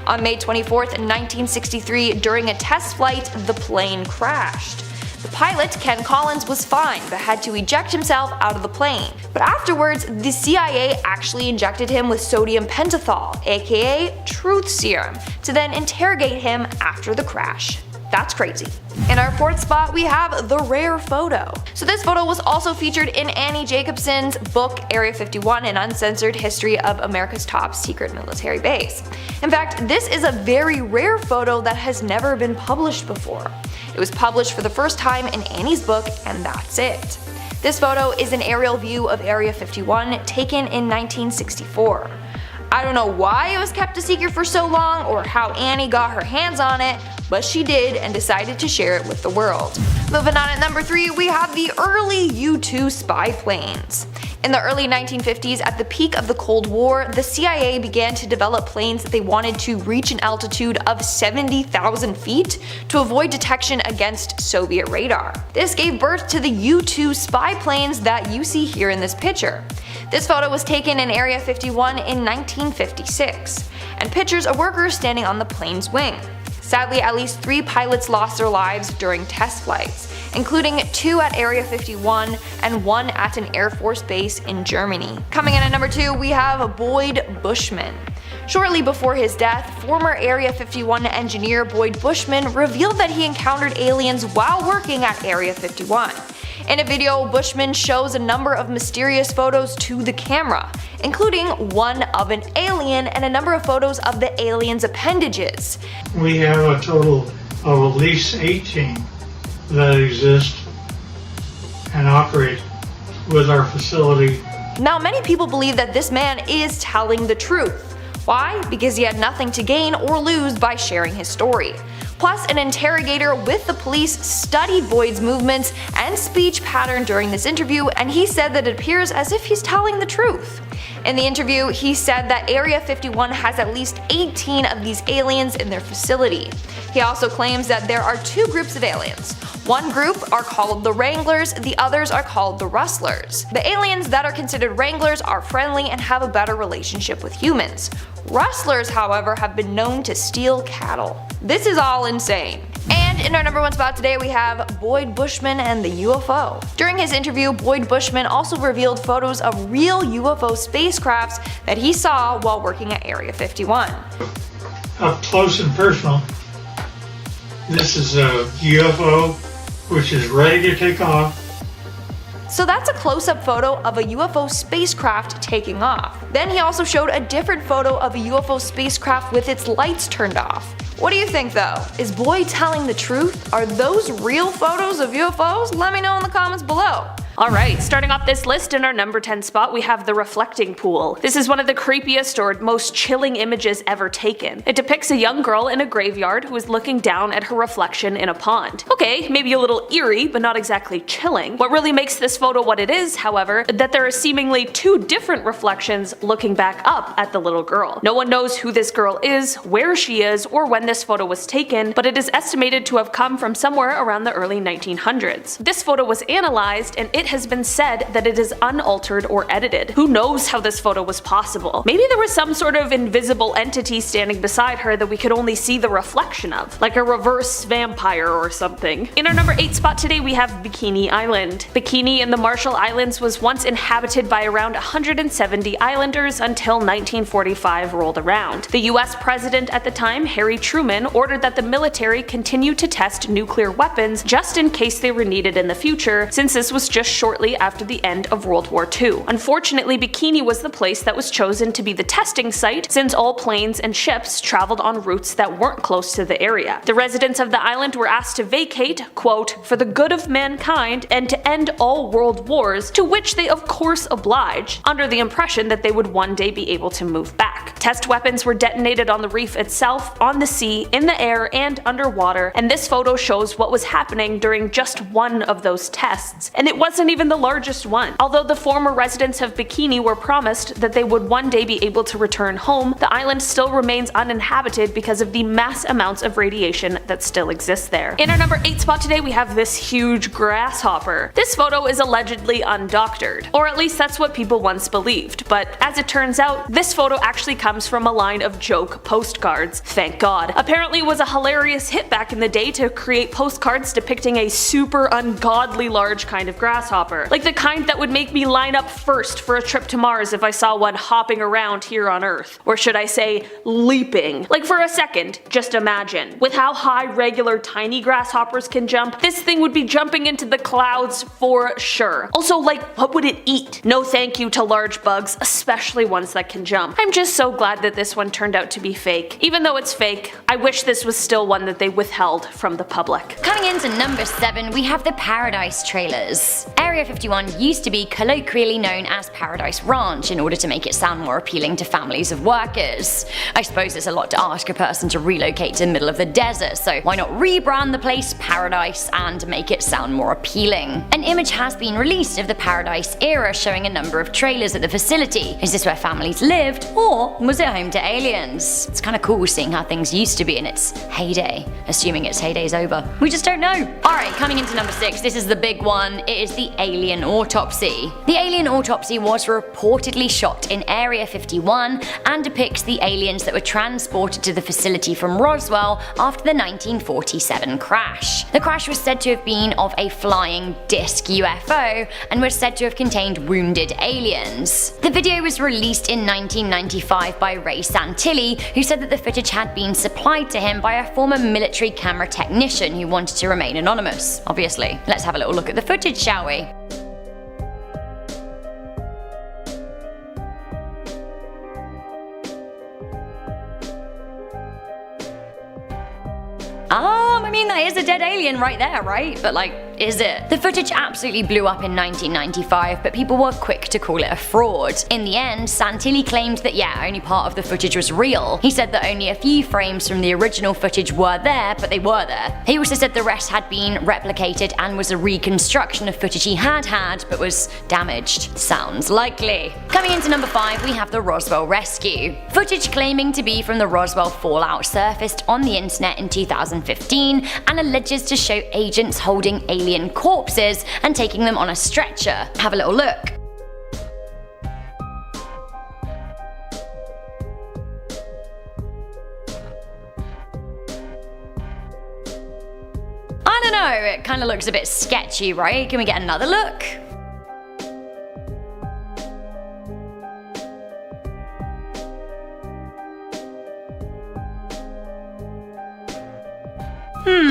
On May 24, 1963, during a test flight, the plane crashed. The pilot, Ken Collins, was fine but had to eject himself out of the plane. But afterwards, the CIA actually injected him with sodium pentothal, aka truth serum, to then interrogate him after the crash. That's crazy. In our fourth spot, we have the rare photo. So this photo was also featured in Annie Jacobson's book Area 51, an uncensored history of America's top secret military base. In fact, this is a very rare photo that has never been published before. It was published for the first time in Annie's book, and that's it. This photo is an aerial view of Area 51 taken in 1964. I don't know why it was kept a secret for so long or how Annie got her hands on it, but she did and decided to share it with the world. Moving on at number 3, we have the early U-2 spy planes. In the early 1950s, at the peak of the Cold War, the CIA began to develop planes that they wanted to reach an altitude of 70,000 feet to avoid detection against Soviet radar. This gave birth to the U-2 spy planes that you see here in this picture. This photo was taken in Area 51 in 1956, and pictures of workers standing on the plane's wing. Sadly, at least 3 pilots lost their lives during test flights, including 2 at Area 51 and 1 at an Air Force base in Germany. Coming in at number 2, we have Boyd Bushman. Shortly before his death, former Area 51 engineer Boyd Bushman revealed that he encountered aliens while working at Area 51. In a video, Bushman shows a number of mysterious photos to the camera, including one of an alien and a number of photos of the alien's appendages. We have a total of at least 18 that exist and operate with our facility. Now, many people believe that this man is telling the truth. Why? Because he had nothing to gain or lose by sharing his story. Plus, an interrogator with the police studied Boyd's movements and speech pattern during this interview, and he said that it appears as if he's telling the truth. In the interview, he said that Area 51 has at least 18 of these aliens in their facility. He also claims that there are 2 groups of aliens. One group are called the Wranglers, the others are called the Rustlers. The aliens that are considered Wranglers are friendly and have a better relationship with humans. Rustlers, however, have been known to steal cattle. This is all insane. And in our number 1 spot today, we have Boyd Bushman and the UFO. During his interview, Boyd Bushman also revealed photos of real UFO spacecrafts that he saw while working at Area 51. Up close and personal, this is a UFO which is ready to take off. So that's a close-up photo of a UFO spacecraft taking off. Then he also showed a different photo of a UFO spacecraft with its lights turned off. What do you think though? Is Boyd telling the truth? Are those real photos of UFOs? Let me know in the comments below. Alright, starting off this list in our number 10 spot, we have the reflecting pool. This is one of the creepiest or most chilling images ever taken. It depicts a young girl in a graveyard who is looking down at her reflection in a pond. Okay, maybe a little eerie, but not exactly chilling. What really makes this photo what it is, however, that there are seemingly 2 different reflections looking back up at the little girl. No one knows who this girl is, where she is, or when this photo was taken, but it is estimated to have come from somewhere around the early 1900s. This photo was analyzed, and it has been said that it is unaltered or edited. Who knows how this photo was possible? Maybe there was some sort of invisible entity standing beside her that we could only see the reflection of, like a reverse vampire or something. In our number 8 spot today, we have Bikini Island. Bikini in the Marshall Islands was once inhabited by around 170 islanders until 1945 rolled around. The US president at the time, Harry Truman, ordered that the military continue to test nuclear weapons just in case they were needed in the future, since this was just shortly after the end of World War II. Unfortunately, Bikini was the place that was chosen to be the testing site since all planes and ships traveled on routes that weren't close to the area. The residents of the island were asked to vacate, quote, for the good of mankind and to end all world wars, to which they of course obliged, under the impression that they would one day be able to move back. Test weapons were detonated on the reef itself, on the sea, in the air, and underwater, and this photo shows what was happening during just one of those tests, and it wasn't even the largest one. Although the former residents of Bikini were promised that they would one day be able to return home, the island still remains uninhabited because of the mass amounts of radiation that still exists there. In our number 8 spot today, we have this huge grasshopper. This photo is allegedly undoctored, or at least that's what people once believed, but as it turns out, this photo actually comes from a line of joke postcards. Thank God. Apparently it was a hilarious hit back in the day to create postcards depicting a super ungodly large kind of grasshopper, like the kind that would make me line up first for a trip to Mars if I saw one hopping around here on Earth. Or should I say, leaping. Like for a second, just imagine. With how high regular tiny grasshoppers can jump, this thing would be jumping into the clouds for sure. Also, like, what would it eat? No thank you to large bugs, especially ones that can jump. I'm just so glad that this one turned out to be fake. Even though it's fake, I wish this was still one that they withheld from the public. Coming into number 7, we have the Paradise trailers. Area 51 used to be colloquially known as Paradise Ranch in order to make it sound more appealing to families of workers. I suppose it's a lot to ask a person to relocate to the middle of the desert, so why not rebrand the place Paradise and make it sound more appealing? An image has been released of the Paradise era showing a number of trailers at the facility. Is this where families lived, or was it home to aliens? It's kinda cool seeing how things used to be in its heyday, assuming its heyday's over. We just don't know. Alright, coming into number 6, this is the big one. It is the alien autopsy. The alien autopsy was reportedly shot in Area 51 and depicts the aliens that were transported to the facility from Roswell after the 1947 crash. The crash was said to have been of a flying disc UFO and was said to have contained wounded aliens. The video was released in 1995 by Ray Santilli, who said that the footage had been supplied to him by a former military camera technician who wanted to remain anonymous, obviously. Let's have a little look at the footage, shall we? I mean, that is a dead alien right there, right? But like, is it? The footage absolutely blew up in 1995, but people were quick to call it a fraud. In the end, Santilli claimed that yeah, only part of the footage was real. He said that only a few frames from the original footage were there, but they were there. He also said the rest had been replicated and was a reconstruction of footage he had but was damaged. Sounds likely. Coming into number 5, we have the Roswell rescue. Footage claiming to be from the Roswell fallout surfaced on the internet in 2015 and alleges to show agents holding alien corpses and taking them on a stretcher. Have a little look. I don't know, it kind of looks a bit sketchy, right? Can we get another look?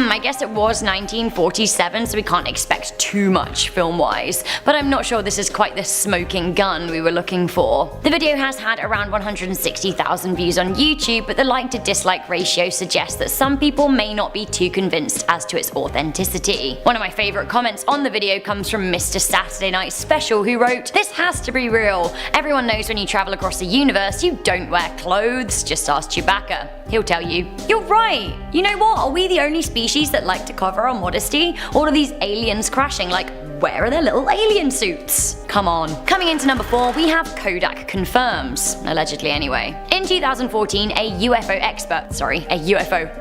I guess it was 1947, so we can't expect too much film-wise, but I'm not sure this is quite the smoking gun we were looking for. The video has had around 160,000 views on YouTube, but the like to dislike ratio suggests that some people may not be too convinced as to its authenticity. One of my favourite comments on the video comes from Mr. Saturday Night Special, who wrote, "This has to be real. Everyone knows when you travel across the universe, you don't wear clothes. Just ask Chewbacca. He'll tell you." You're right! You know what? Are we the only species that like to cover our modesty? All of these aliens crashing, like, where are their little alien suits? Come on. Coming into number 4, we have Kodak confirms, allegedly anyway. In 2014, a UFO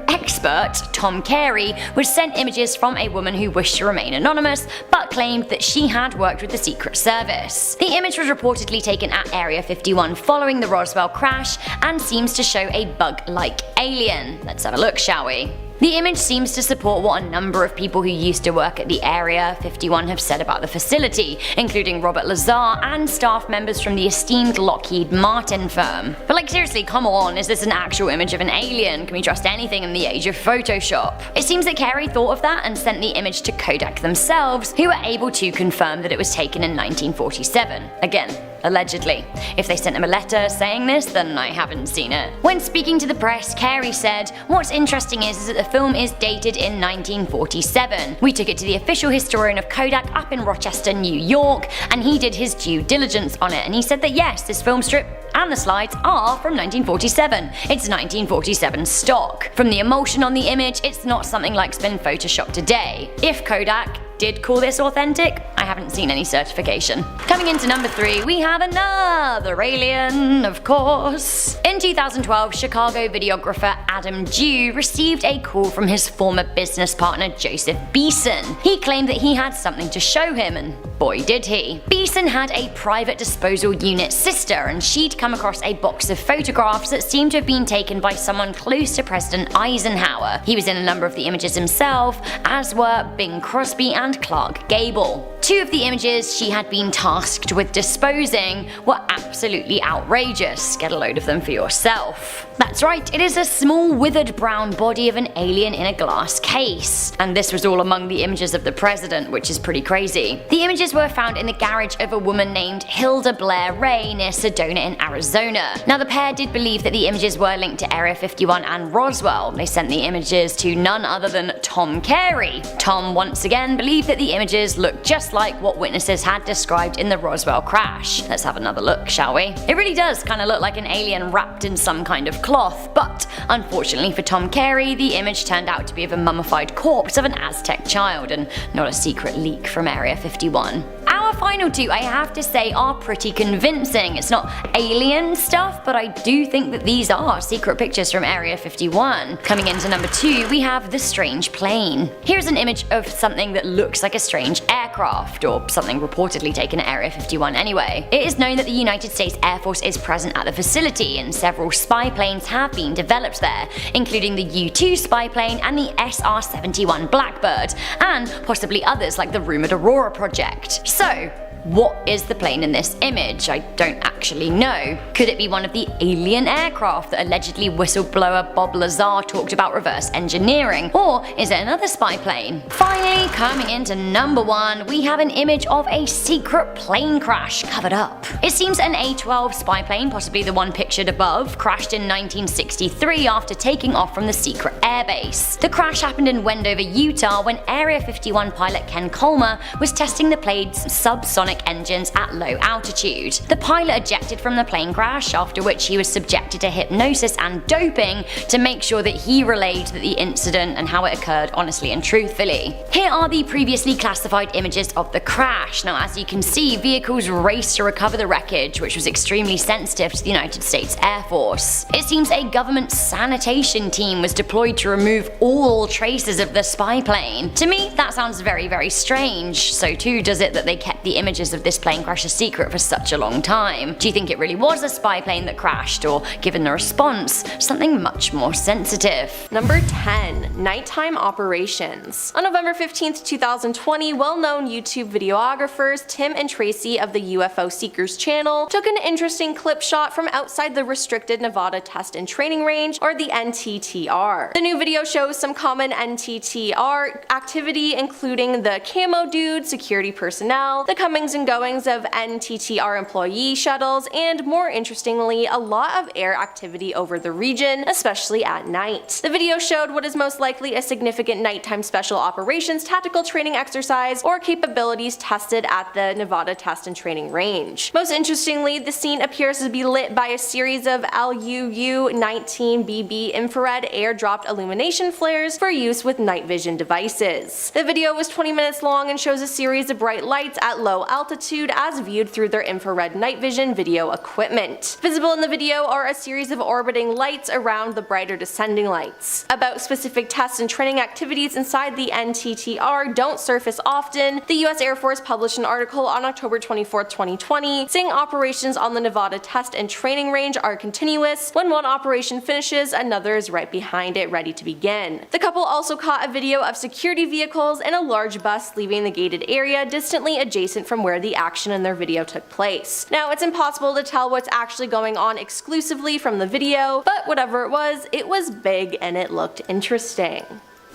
expert, Tom Carey, was sent images from a woman who wished to remain anonymous, but claimed that she had worked with the Secret Service. The image was reportedly taken at Area 51 following the Roswell crash and seems to show a bug-like alien. Let's have a look, shall we? The image seems to support what a number of people who used to work at the Area 51 have said about the facility, including Robert Lazar and staff members from the esteemed Lockheed Martin firm. But like seriously, come on, is this an actual image of an alien? Can we trust anything in the age of Photoshop? It seems that Carey thought of that and sent the image to Kodak themselves, who were able to confirm that it was taken in 1947. Again, allegedly. If they sent him a letter saying this, then I haven't seen it. When speaking to the press, Carey said, "What's interesting is that the film is dated in 1947. We took it to the official historian of Kodak up in Rochester, New York, and he did his due diligence on it, and he said that yes, this film strip and the slides are from 1947. It's 1947 stock. From the emulsion on the image, it's not something like's been photoshopped today. If Kodak did call this authentic, I haven't seen any certification." Coming into number 3, we have another alien, of course. In 2012, Chicago videographer Adam Dew received a call from his former business partner Joseph Beeson. He claimed that he had something to show him, and boy did he. Beeson had a private disposal unit sister, and she'd come across a box of photographs that seemed to have been taken by someone close to President Eisenhower. He was in a number of the images himself, as were Bing Crosby and Clark Gable. 2 of the images she had been tasked with disposing were absolutely outrageous. Get a load of them for yourself. That's right, it is a small withered brown body of an alien in a glass case. And this was all among the images of the president, which is pretty crazy. The images were found in the garage of a woman named Hilda Blair Ray near Sedona in Arizona. Now the pair did believe that the images were linked to Area 51 and Roswell. They sent the images to none other than Tom Carey. Tom once again believed that the images looked just like what witnesses had described in the Roswell crash. Let's have another look, shall we? It really does kind of look like an alien wrapped in some kind of cloth, but unfortunately for Tom Carey, the image turned out to be of a mummified corpse of an Aztec child and not a secret leak from Area 51. Our final 2, I have to say, are pretty convincing. It's not alien stuff, but I do think that these are secret pictures from Area 51. Coming into number 2, we have the strange plane. Here's an image of something that looks like a strange aircraft, or something reportedly taken at Area 51 anyway. It is known that the United States Air Force is present at the facility, and several spy planes have been developed there, including the U-2 spy plane and the SR-71 Blackbird, and possibly others like the rumored Aurora project. So, what is the plane in this image? I don't actually know. Could it be one of the alien aircraft that allegedly whistleblower Bob Lazar talked about reverse engineering? Or is it another spy plane? Finally, coming into number 1, we have an image of a secret plane crash covered up. It seems an A-12 spy plane, possibly the one pictured above, crashed in 1963 after taking off from the secret airbase. The crash happened in Wendover, Utah when Area 51 pilot Ken Colmer was testing the plane's subsonic engines at low altitude. The pilot ejected from the plane crash, after which he was subjected to hypnosis and doping to make sure that he relayed the incident and how it occurred honestly and truthfully. Here are the previously classified images of the crash. Now as you can see, vehicles raced to recover the wreckage, which was extremely sensitive to the United States Air Force. It seems a government sanitation team was deployed to remove all traces of the spy plane. To me, that sounds very, very strange. So too does it that they kept the images of this plane crash a secret for such a long time. Do you think it really was a spy plane that crashed, or, given the response, something much more sensitive? Number 10. Nighttime operations. On November 15th, 2020, well-known YouTube videographers Tim and Tracy of the UFO Seekers channel took an interesting clip shot from outside the Restricted Nevada Test and Training Range, or the NTTR. The new video shows some common NTTR activity, including the camo dude, security personnel, the comings and goings of NTTR employee shuttles, and more interestingly, a lot of air activity over the region, especially at night. The video showed what is most likely a significant nighttime special operations tactical training exercise or capabilities tested at the Nevada Test and Training Range. Most interestingly, the scene appears to be lit by a series of LUU-19BB infrared air-dropped illumination flares for use with night vision devices. The video was 20 minutes long and shows a series of bright lights at low altitude as viewed through their infrared night vision and video equipment. Visible in the video are a series of orbiting lights around the brighter descending lights. About specific tests and training activities inside the NTTR don't surface often. The US Air Force published an article on October 24, 2020, saying operations on the Nevada test and training range are continuous. When one operation finishes, another is right behind it, ready to begin. The couple also caught a video of security vehicles and a large bus leaving the gated area distantly adjacent from where the action in their video took place. Now, it's impossible to tell what's actually going on exclusively from the video, but whatever it was big and it looked interesting.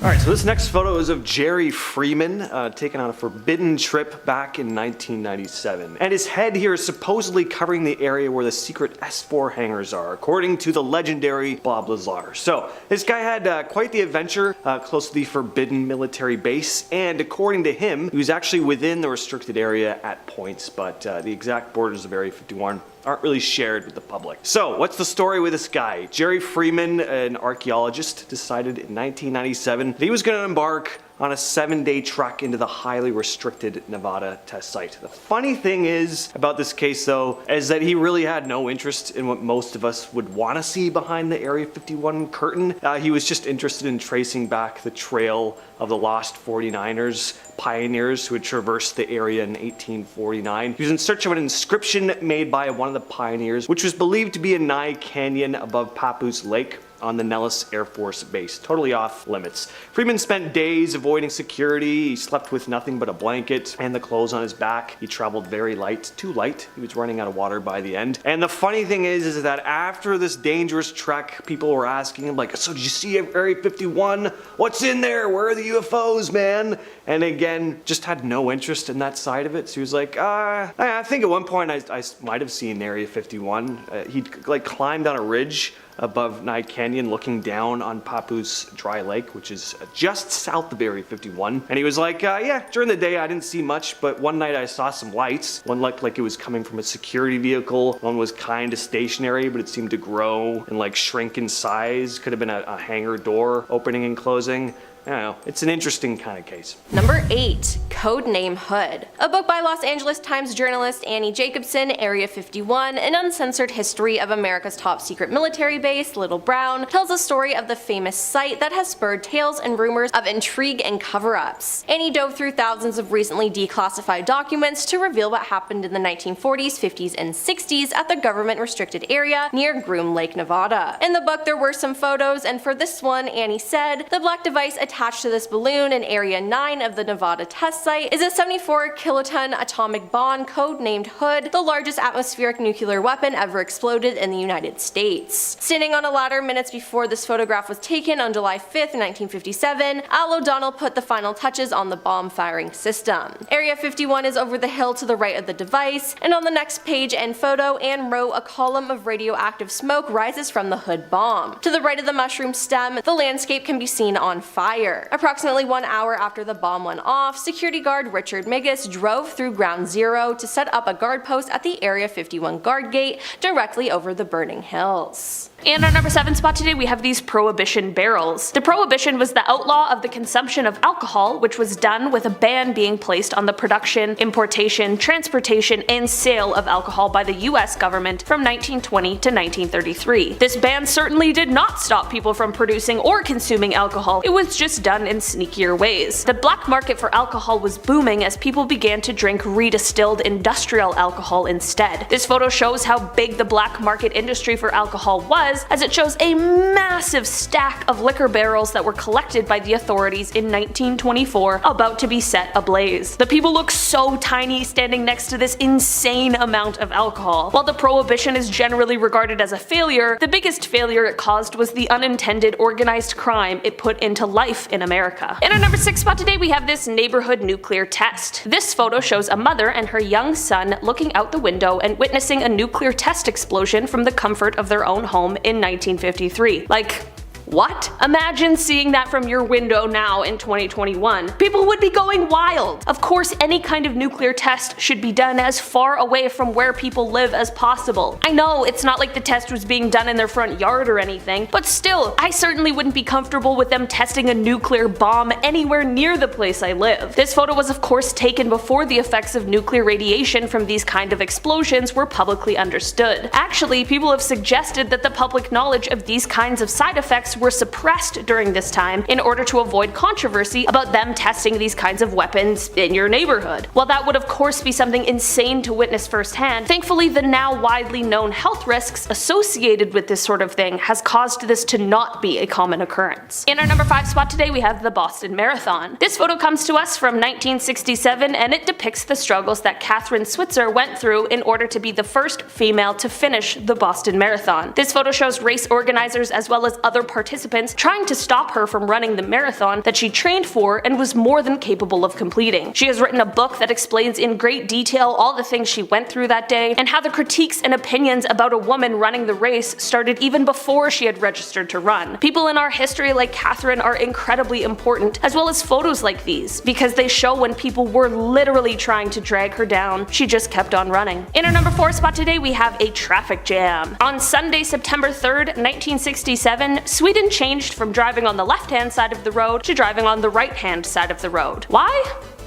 Alright, so this next photo is of Jerry Freeman, taken on a forbidden trip back in 1997. And his head here is supposedly covering the area where the secret S4 hangars are, according to the legendary Bob Lazar. So, this guy had quite the adventure close to the forbidden military base, and according to him, he was actually within the restricted area at points, but the exact borders of Area 51 aren't really shared with the public. So, what's the story with this guy? Jerry Freeman, an archaeologist, decided in 1997 that he was going to embark on a 7-day trek into the highly restricted Nevada test site. The funny thing is about this case though, is that he really had no interest in what most of us would want to see behind the Area 51 curtain. He was just interested in tracing back the trail of the lost 49ers, pioneers who had traversed the area in 1849. He was in search of an inscription made by one of the pioneers, which was believed to be in Nye Canyon above Papoose Lake on the Nellis Air Force Base, totally off limits. Freeman spent days avoiding security. He slept with nothing but a blanket and the clothes on his back. He traveled very light, too light. He was running out of water by the end. And the funny thing is that after this dangerous trek, people were asking him like, so did you see Area 51? What's in there? Where are the UFOs, man? And again, just had no interest in that side of it. So he was like, I think at one point I might have seen Area 51. He'd like climbed on a ridge above Nye Canyon looking down on Papoose Dry Lake, which is just south of Area 51. And he was like, yeah, during the day I didn't see much, but one night I saw some lights. One looked like it was coming from a security vehicle. One was kind of stationary, but it seemed to grow and like shrink in size. Could have been a hangar door opening and closing. I don't know, it's an interesting kind of case. Number 8. Codename Hood. A book by Los Angeles Times journalist Annie Jacobson, Area 51, an uncensored history of America's top secret military base, Little Brown, tells the story of the famous site that has spurred tales and rumors of intrigue and cover-ups. Annie dove through thousands of recently declassified documents to reveal what happened in the 1940s, 50s, and 60s at the government-restricted area near Groom Lake, Nevada. In the book there were some photos, and for this one, Annie said, the black device attached to this balloon in Area 9 of the Nevada test site is a 74 kiloton atomic bomb codenamed Hood, the largest atmospheric nuclear weapon ever exploded in the United States. Standing on a ladder minutes before this photograph was taken on July 5th, 1957, Al O'Donnell put the final touches on the bomb firing system. Area 51 is over the hill to the right of the device, and on the next page and photo and row a column of radioactive smoke rises from the Hood bomb. To the right of the mushroom stem, the landscape can be seen on fire. Approximately 1 hour after the bomb went off, security guard Richard Migas drove through Ground Zero to set up a guard post at the Area 51 guard gate directly over the burning hills. And our number 7 spot today we have these prohibition barrels. The prohibition was the outlaw of the consumption of alcohol, which was done with a ban being placed on the production, importation, transportation, and sale of alcohol by the US government from 1920 to 1933. This ban certainly did not stop people from producing or consuming alcohol, it was just done in sneakier ways. The black market for alcohol was booming as people began to drink redistilled industrial alcohol instead. This photo shows how big the black market industry for alcohol was, as it shows a massive stack of liquor barrels that were collected by the authorities in 1924 about to be set ablaze. The people look so tiny standing next to this insane amount of alcohol. While the prohibition is generally regarded as a failure, the biggest failure it caused was the unintended organized crime it put into life in America. In our number 6 spot today we have this neighborhood nuclear test. This photo shows a mother and her young son looking out the window and witnessing a nuclear test explosion from the comfort of their own home in 1953. Like, What? Imagine seeing that from your window now in 2021. People would be going wild. Of course, any kind of nuclear test should be done as far away from where people live as possible. I know it's not like the test was being done in their front yard or anything, but still, I certainly wouldn't be comfortable with them testing a nuclear bomb anywhere near the place I live. This photo was of course taken before the effects of nuclear radiation from these kind of explosions were publicly understood. Actually, people have suggested that the public knowledge of these kinds of side effects were suppressed during this time in order to avoid controversy about them testing these kinds of weapons in your neighborhood. While that would of course be something insane to witness firsthand, thankfully the now widely known health risks associated with this sort of thing has caused this to not be a common occurrence. In our number 5 spot today we have the Boston Marathon. This photo comes to us from 1967 and it depicts the struggles that Catherine Switzer went through in order to be the first female to finish the Boston Marathon. This photo shows race organizers as well as other participants trying to stop her from running the marathon that she trained for and was more than capable of completing. She has written a book that explains in great detail all the things she went through that day and how the critiques and opinions about a woman running the race started even before she had registered to run. People in our history like Catherine are incredibly important, as well as photos like these, because they show when people were literally trying to drag her down, she just kept on running. In our number 4 spot today we have a traffic jam. On Sunday, September 3rd, 1967, Sweden changed from driving on the left-hand side of the road to driving on the right-hand side of the road. Why?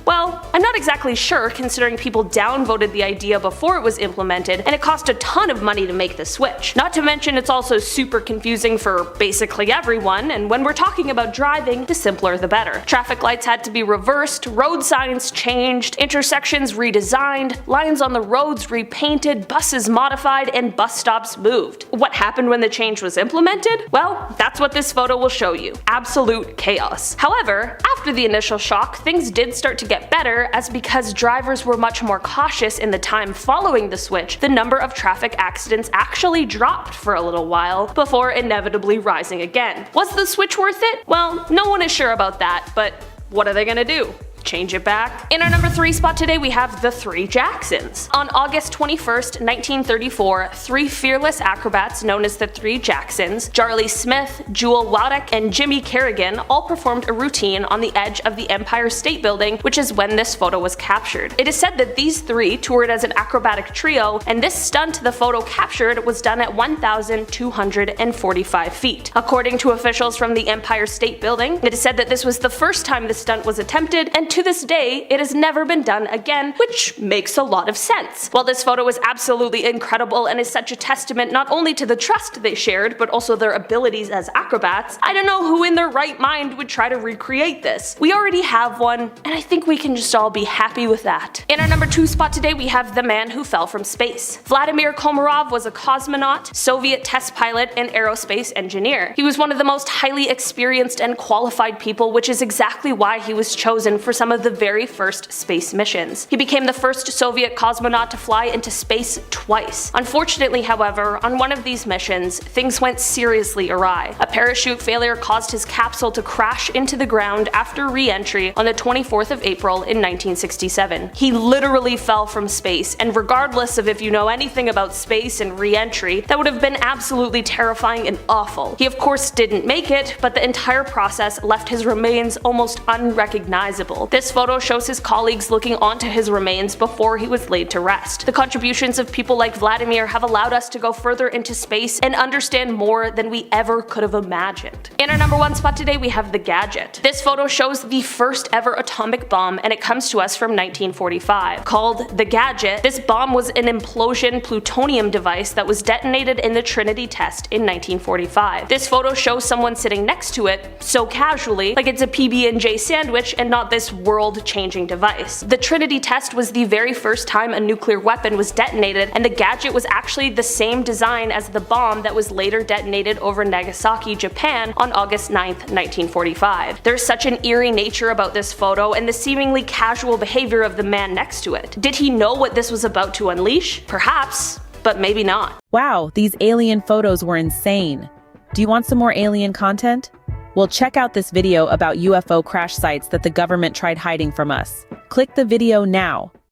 Well, I'm not exactly sure considering people downvoted the idea before it was implemented and it cost a ton of money to make the switch. Not to mention it's also super confusing for basically everyone, and when we're talking about driving, the simpler the better. Traffic lights had to be reversed, road signs changed, intersections redesigned, lines on the roads repainted, buses modified, and bus stops moved. What happened when the change was implemented? Well, that's what this photo will show you. Absolute chaos. However, after the initial shock, things did start to get better, as because drivers were much more cautious in the time following the switch, the number of traffic accidents actually dropped for a little while before inevitably rising again. Was the switch worth it? Well, no one is sure about that, but what are they gonna do? Change it back? In our number 3 spot today we have the 3 Jacksons. On August 21st, 1934, 3 fearless acrobats known as the 3 Jacksons, Jarlee Smith, Jewel Waddick, and Jimmy Kerrigan all performed a routine on the edge of the Empire State Building, which is when this photo was captured. It is said that these 3 toured as an acrobatic trio, and this stunt the photo captured was done at 1,245 feet. According to officials from the Empire State Building, it is said that this was the first time the stunt was attempted, and to this day, it has never been done again, which makes a lot of sense. While this photo is absolutely incredible and is such a testament not only to the trust they shared, but also their abilities as acrobats, I don't know who in their right mind would try to recreate this. We already have one, and I think we can just all be happy with that. In our number 2 spot today, we have the man who fell from space. Vladimir Komarov was a cosmonaut, Soviet test pilot, and aerospace engineer. He was one of the most highly experienced and qualified people, which is exactly why he was chosen for some of the very first space missions. He became the first Soviet cosmonaut to fly into space twice. Unfortunately, however, on one of these missions, things went seriously awry. A parachute failure caused his capsule to crash into the ground after re-entry on the 24th of April in 1967. He literally fell from space, and regardless of if you know anything about space and re-entry, that would have been absolutely terrifying and awful. He of course didn't make it, but the entire process left his remains almost unrecognizable. This photo shows his colleagues looking onto his remains before he was laid to rest. The contributions of people like Vladimir have allowed us to go further into space and understand more than we ever could have imagined. In our number 1 spot today we have the Gadget. This photo shows the first ever atomic bomb, and it comes to us from 1945. Called the Gadget, this bomb was an implosion plutonium device that was detonated in the Trinity test in 1945. This photo shows someone sitting next to it so casually, like it's a PB&J sandwich and not this world-changing device. The Trinity test was the very first time a nuclear weapon was detonated, and the Gadget was actually the same design as the bomb that was later detonated over Nagasaki, Japan on August 9th, 1945. There's such an eerie nature about this photo and the seemingly casual behavior of the man next to it. Did he know what this was about to unleash? Perhaps, but maybe not. Wow, these alien photos were insane. Do you want some more alien content? Well, check out this video about UFO crash sites that the government tried hiding from us. Click the video now.